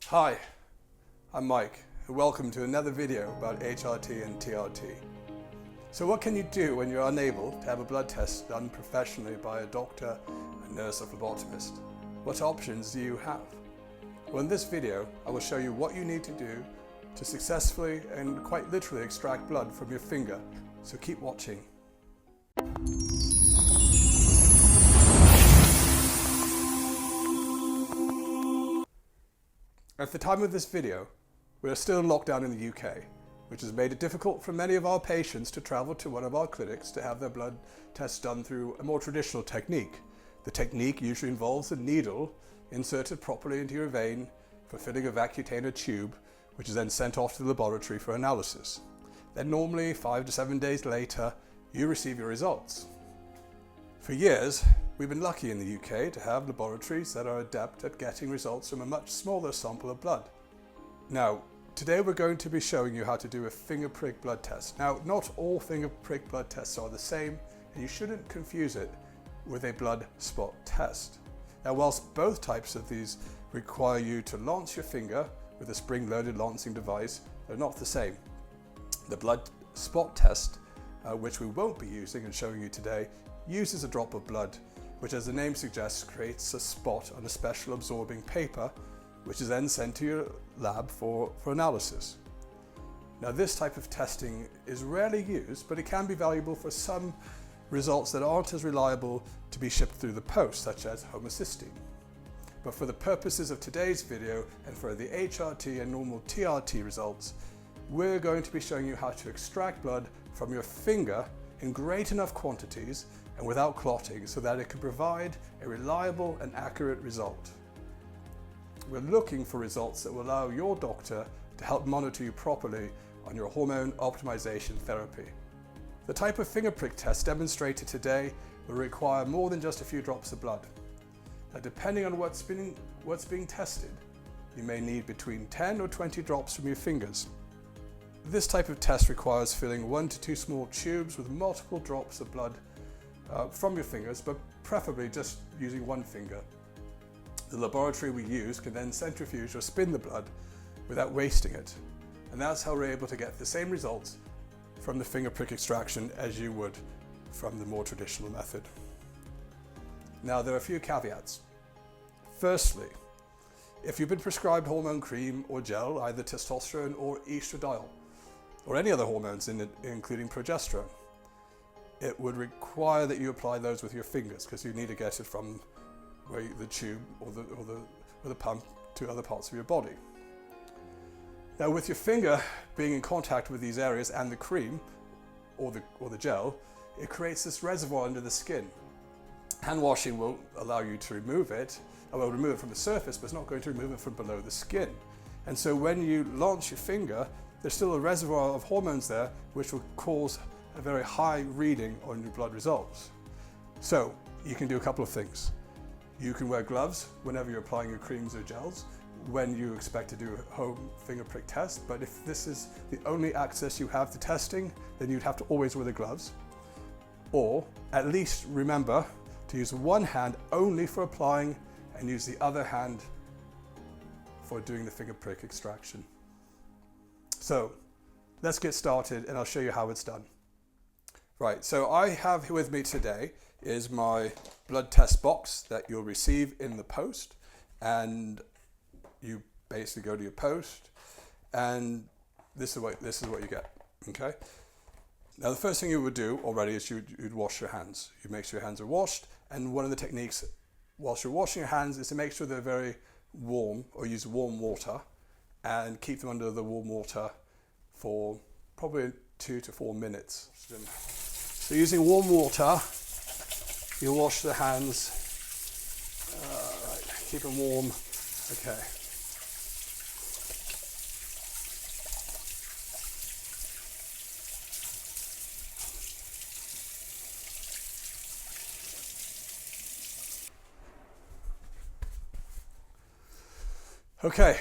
Hi, I'm Mike, and welcome to another video about HRT and TRT. So what can you do when you're unable to have a blood test done professionally by a doctor, a nurse or phlebotomist? What options do you have? Well, in this video, I will show you what you need to do to successfully and quite literally extract blood from your finger. So keep watching. At the time of this video, we are still in lockdown in the UK, which has made it difficult for many of our patients to travel to one of our clinics to have their blood tests done through a more traditional technique. The technique usually involves a needle inserted properly into your vein, fulfilling a vacutainer tube, which is then sent off to the laboratory for analysis. Then normally 5 to 7 days later, you receive your results. For years, we've been lucky in the UK to have laboratories that are adept at getting results from a much smaller sample of blood. Now, today we're going to be showing you how to do a finger prick blood test. Now, not all finger prick blood tests are the same, and you shouldn't confuse it with a blood spot test. Now, whilst both types of these require you to lance your finger with a spring-loaded lancing device, they're not the same. The blood spot test, which we won't be using and showing you today, uses a drop of blood, which, as the name suggests, creates a spot on a special absorbing paper, which is then sent to your lab for analysis. Now, this type of testing is rarely used, but it can be valuable for some results that aren't as reliable to be shipped through the post, such as homocysteine. But for the purposes of today's video and for the HRT and normal TRT results, we're going to be showing you how to extract blood from your finger in great enough quantities and without clotting so that it can provide a reliable and accurate result. We're looking for results that will allow your doctor to help monitor you properly on your hormone optimization therapy. The type of finger prick test demonstrated today will require more than just a few drops of blood. Now, depending on what's being tested, you may need between 10 or 20 drops from your fingers. This type of test requires filling 1 to 2 small tubes with multiple drops of blood from your fingers, but preferably just using one finger. The laboratory we use can then centrifuge or spin the blood without wasting it. And that's how we're able to get the same results from the finger prick extraction as you would from the more traditional method. Now, there are a few caveats. Firstly, if you've been prescribed hormone cream or gel, either testosterone or oestradiol, or any other hormones including progesterone, it would require that you apply those with your fingers because you need to get it from the tube or the pump to other parts of your body. Now, with your finger being in contact with these areas and the cream or the gel, it creates this reservoir under the skin. Hand washing will allow you to remove it. It will remove it from the surface, but it's not going to remove it from below the skin. And so when you launch your finger, there's still a reservoir of hormones there, which will cause a very high reading on your blood results. So you can do a couple of things. You can wear gloves whenever you're applying your creams or gels when you expect to do a home finger prick test. But if this is the only access you have to testing, then you'd have to always wear the gloves. Or at least remember to use one hand only for applying and use the other hand for doing the finger prick extraction. So let's get started and I'll show you how it's done. Right, so I have with me today is my blood test box that you'll receive in the post, and you basically go to your post and this is what you get, okay? Now, the first thing you would do already is you'd wash your hands. You make sure your hands are washed, and one of the techniques whilst you're washing your hands is to make sure they're very warm, or use warm water and keep them under the warm water for probably 2 to 4 minutes. So using warm water, you wash the hands, right, keep them warm, okay. Okay,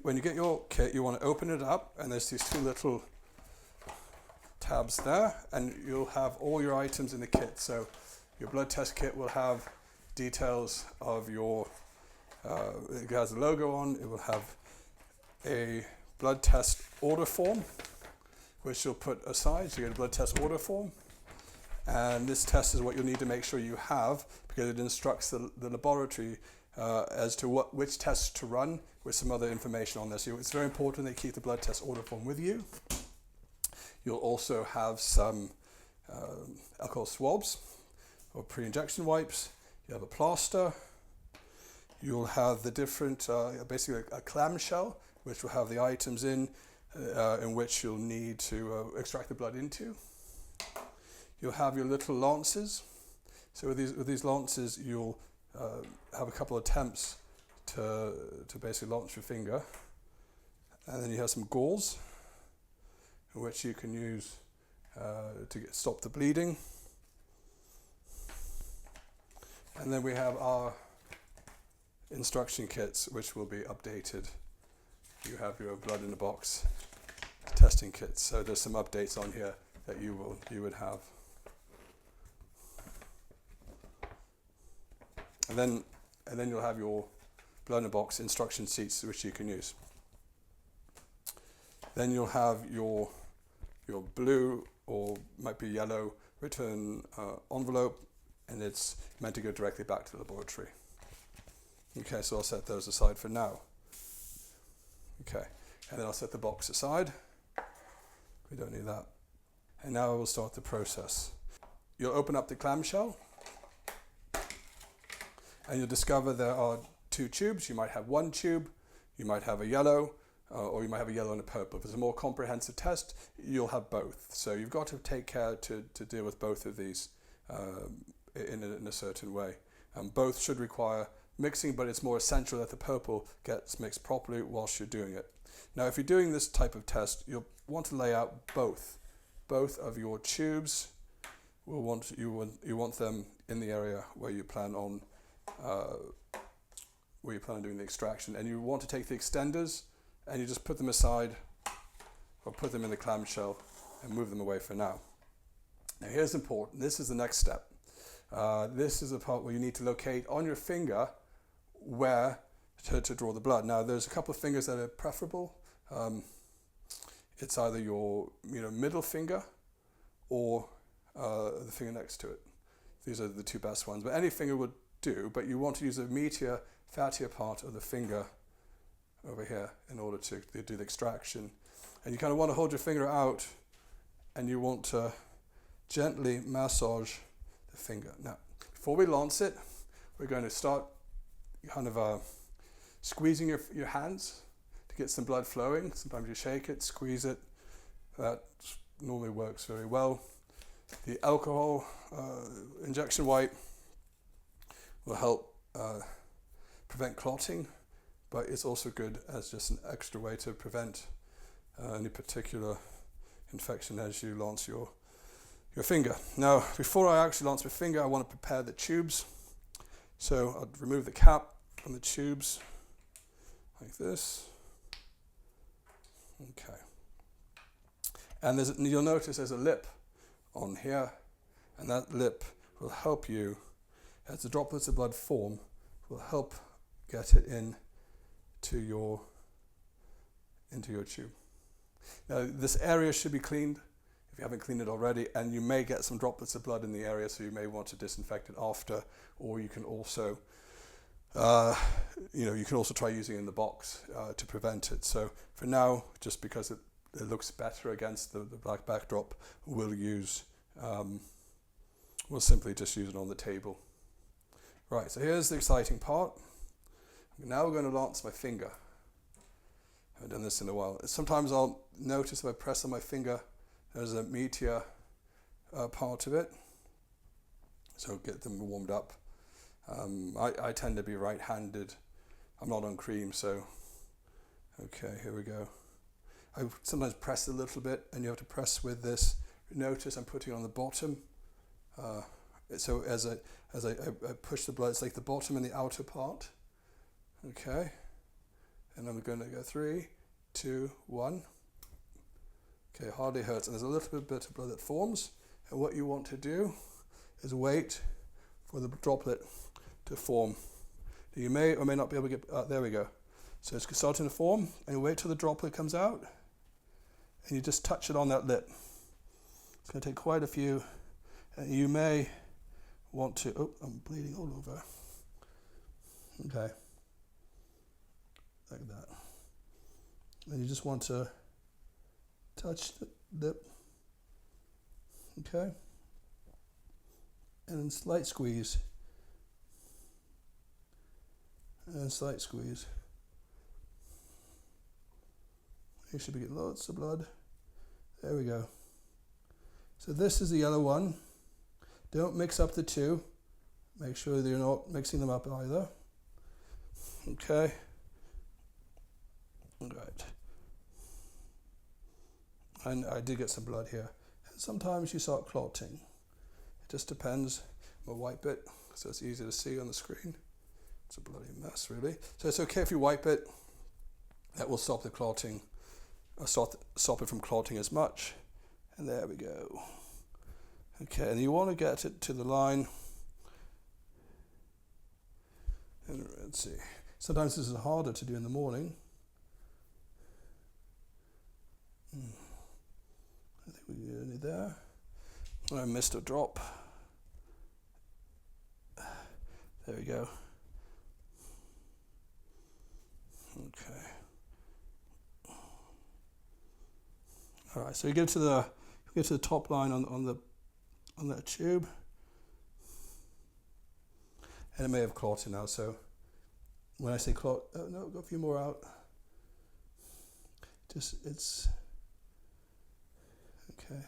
when you get your kit, you want to open it up, and there's these 2 little tabs there, and you'll have all your items in the kit. So your blood test kit will have details of your It has a logo on. It will have a blood test order form, which you'll put aside. So you get a blood test order form. And this test is what you'll need to make sure you have, because it instructs the laboratory as to which tests to run, with some other information on this. So it's very important that you keep the blood test order form with you. You'll also have some alcohol swabs or pre-injection wipes. You have a plaster. You'll have the different, basically a clamshell, which will have the items in which you'll need to extract the blood into. You'll have your little lances. So with these lances, you'll have a couple of attempts to basically launch your finger. And then you have some gauze, which you can use to stop the bleeding. And then we have our instruction kits, which will be updated. You have your blood in a box testing kits. So there's some updates on here that you would have. And then you'll have your blood in a box instruction sheets, which you can use. Then you'll have your blue, or might be yellow, return envelope, and it's meant to go directly back to the laboratory. Okay, so I'll set those aside for now. Okay, and then I'll set the box aside. We don't need that. And now I will start the process. You'll open up the clamshell, and you'll discover there are two tubes. You might have one tube, you might have a yellow, or you might have a yellow and a purple. If it's a more comprehensive test, you'll have both. So you've got to take care to deal with both of these in a certain way. Both should require mixing, but it's more essential that the purple gets mixed properly whilst you're doing it. Now, if you're doing this type of test, you'll want to lay out both of your tubes. You want them in the area where you plan on doing the extraction, and you want to take the extenders and you just put them aside, or put them in the clamshell and move them away for now. Now, here's important. This is the next step. This is the part where you need to locate on your finger where to draw the blood. Now, there's a couple of fingers that are preferable. It's either your middle finger or the finger next to it. These are the two best ones, but any finger would do, but you want to use a meatier, fattier part of the finger over here in order to do the extraction. And you kind of want to hold your finger out, and you want to gently massage the finger. Now, before we lance it, we're going to start kind of squeezing your hands to get some blood flowing. Sometimes you shake it, squeeze it. That normally works very well. The alcohol injection wipe will help prevent clotting, but it's also good as just an extra way to prevent any particular infection as you lance your finger. Now, before I actually lance my finger, I want to prepare the tubes. So I'll remove the cap from the tubes like this. Okay. And you'll notice there's a lip on here, and that lip will help you, as the droplets of blood form, will help get it into your tube. Now, this area should be cleaned if you haven't cleaned it already, and you may get some droplets of blood in the area, so you may want to disinfect it after, or you can also try using it in the box to prevent it. So for now, just because it looks better against the black backdrop, we'll simply just use it on the table. Right, so here's the exciting part. Now we're going to lance my finger. I haven't done this in a while. Sometimes I'll notice if I press on my finger, there's a meatier part of it. So get them warmed up. I tend to be right-handed. I'm not on cream, so okay, here we go. I sometimes press a little bit, and you have to press with this. Notice I'm putting it on the bottom. So as I push the blood, it's like the bottom and the outer part. Okay, and I'm going to go 3, 2, 1. Okay, hardly hurts, and there's a little bit of blood that forms. And what you want to do is wait for the droplet to form You may or may not be able to get, there we go. So it's starting to form, and you wait till the droplet comes out, and you just touch it on that lip. It's going to take quite a few, and you may want to, oh, I'm bleeding all over. Okay, like that. And you just want to touch the lip, okay? And then slight squeeze. And slight squeeze. You should be getting lots of blood. There we go. So this is the yellow one. Don't mix up the two. Make sure that you're not mixing them up either. Okay. All right. And I did get some blood here. And sometimes you start clotting. It just depends. I'm gonna wipe it so it's easy to see on the screen. It's a bloody mess, really. So it's okay if you wipe it. That will stop the clotting. Stop it from clotting as much. And there we go. Okay, and you want to get it to the line. And let's see. Sometimes this is harder to do in the morning. I think we're nearly there. I missed a drop. There we go. Okay. All right, so you get to the top line on that tube, and it may have clotted now. So when I say clot, oh no, got a few more out. It's okay.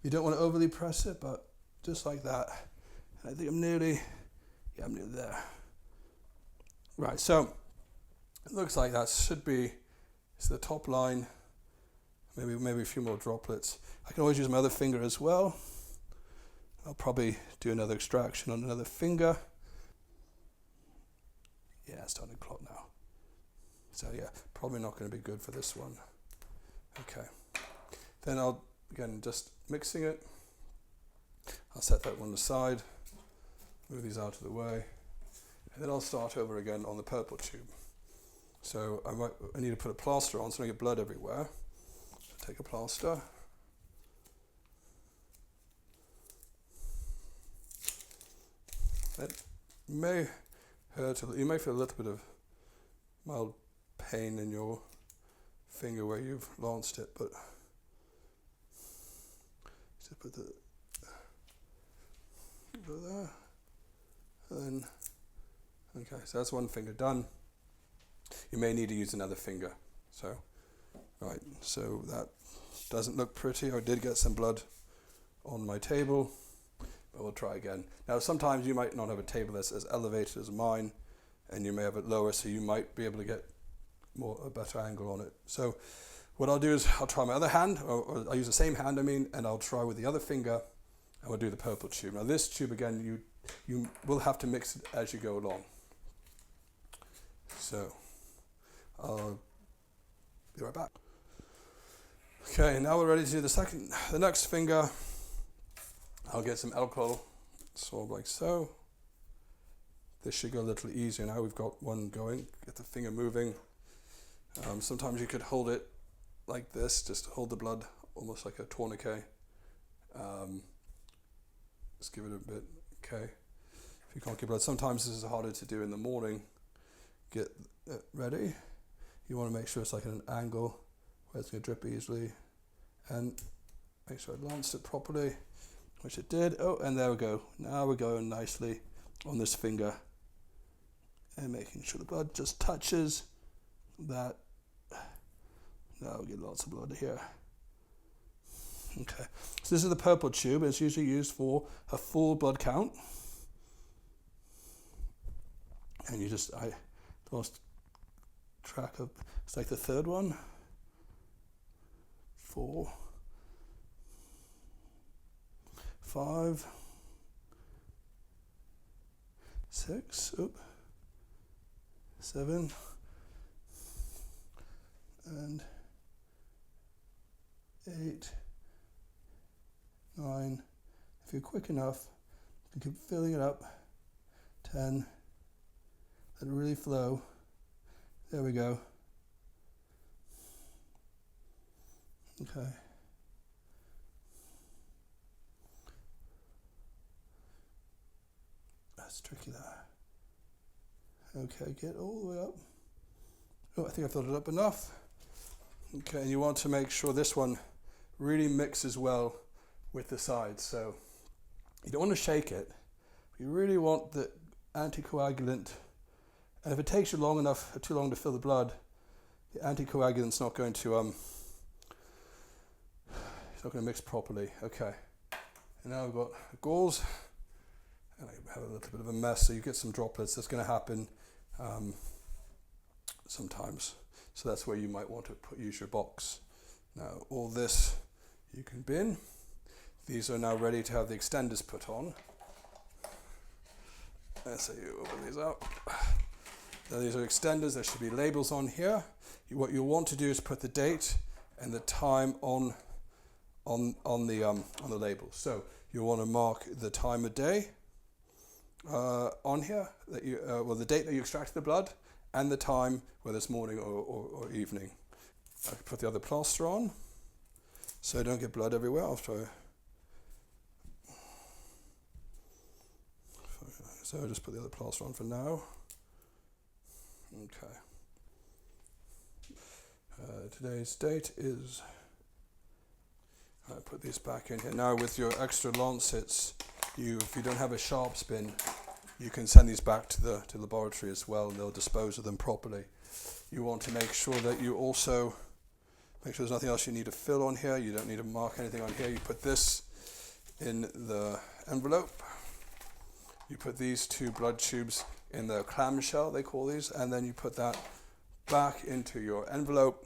You don't want to overly press it, but just like that. And I think I'm nearly there. Right, so it looks like that should be. It's the top line, maybe a few more droplets. I can always use my other finger as well. I'll probably do another extraction on another finger. Yeah, it's starting to clot now. So yeah, probably not going to be good for this one. Okay. Then I'll, again, just mixing it. I'll set that one aside, move these out of the way, and then I'll start over again on the purple tube. So I need to put a plaster on so I don't get blood everywhere. So take a plaster. It may hurt, you may feel a little bit of mild pain in your finger where you've lanced it, but just put the go there, and then, okay, so that's one finger done. You may need to use another finger. So, right, so that doesn't look pretty. I did get some blood on my table, but we'll try again. Now, sometimes you might not have a table that's as elevated as mine, and you may have it lower, so you might be able to get a better angle on it. So what I'll do is I'll try my other hand, or I'll use the same hand, and I'll try with the other finger, and we'll do the purple tube. Now this tube, again, you will have to mix it as you go along. So I'll be right back. Okay, now we're ready to do the next finger. I'll get some alcohol, sort of like so. This should go a little easier now. We've got one going. Get the finger moving. Sometimes you could hold it like this, just hold the blood almost like a tourniquet. Just give it a bit, okay. If you can't get blood, sometimes this is harder to do in the morning. Get it ready. You want to make sure it's like at an angle where it's going to drip easily, and make sure I lanced it properly, which it did. Oh, and there we go. Now we're going nicely on this finger, and making sure the blood just touches that. Now we get lots of blood here. Okay, so this is the purple tube. It's usually used for a full blood count, and I lost track of, it's like the third one. 4, 5, 6, 7, and 8, 9. If you're quick enough, you can keep filling it up 10. Let it really flow. There we go. Okay. That's tricky there. Okay, get all the way up. Oh, I think I filled it up enough. Okay, and you want to make sure this one really mixes well with the sides. So you don't want to shake it. You really want the anticoagulant, and if it takes you long enough, too long to fill the blood, the anticoagulant's not going to it's not going to mix properly. Okay, and now I've got gauze, and I have a little bit of a mess, so you get some droplets. That's going to happen sometimes. So that's where you might want to use your box. Now all this you can bin. These are now ready to have the extenders put on. So you open these up. Now these are extenders. There should be labels on here. What you'll want to do is put the date and the time on the label. So you'll want to mark the time of day on here, that you well, the date that you extracted the blood and the time, whether it's morning or evening. I can put the other plaster on so I don't get blood everywhere after. So I'll just put the other plaster on for now. Okay. Today's date is, I put these back in here. Now with your extra lancets, if you don't have a sharp spin, you can send these back to the laboratory as well, and they'll dispose of them properly. You want to make sure that you also make sure there's nothing else you need to fill on here. You don't need to mark anything on here. You put this in the envelope. You put these 2 blood tubes in the clamshell, they call these, and then you put that back into your envelope.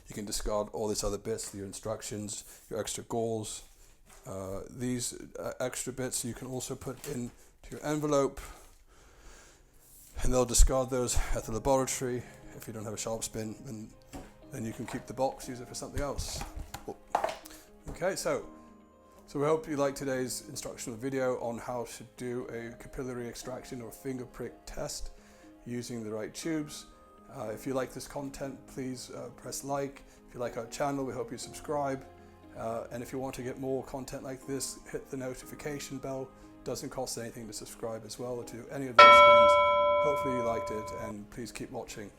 You can discard all these other bits, your instructions, your extra gauze. These extra bits you can also put into your envelope, and they'll discard those at the laboratory. If you don't have a sharp spin, and then you can keep the box, use it for something else. Okay, so we hope you liked today's instructional video on how to do a capillary extraction or finger prick test using the right tubes. If you like this content, please press like. If you like our channel, we hope you subscribe. And if you want to get more content like this, hit the notification bell. It doesn't cost anything to subscribe as well, or to any of those things. Hopefully you liked it, and please keep watching.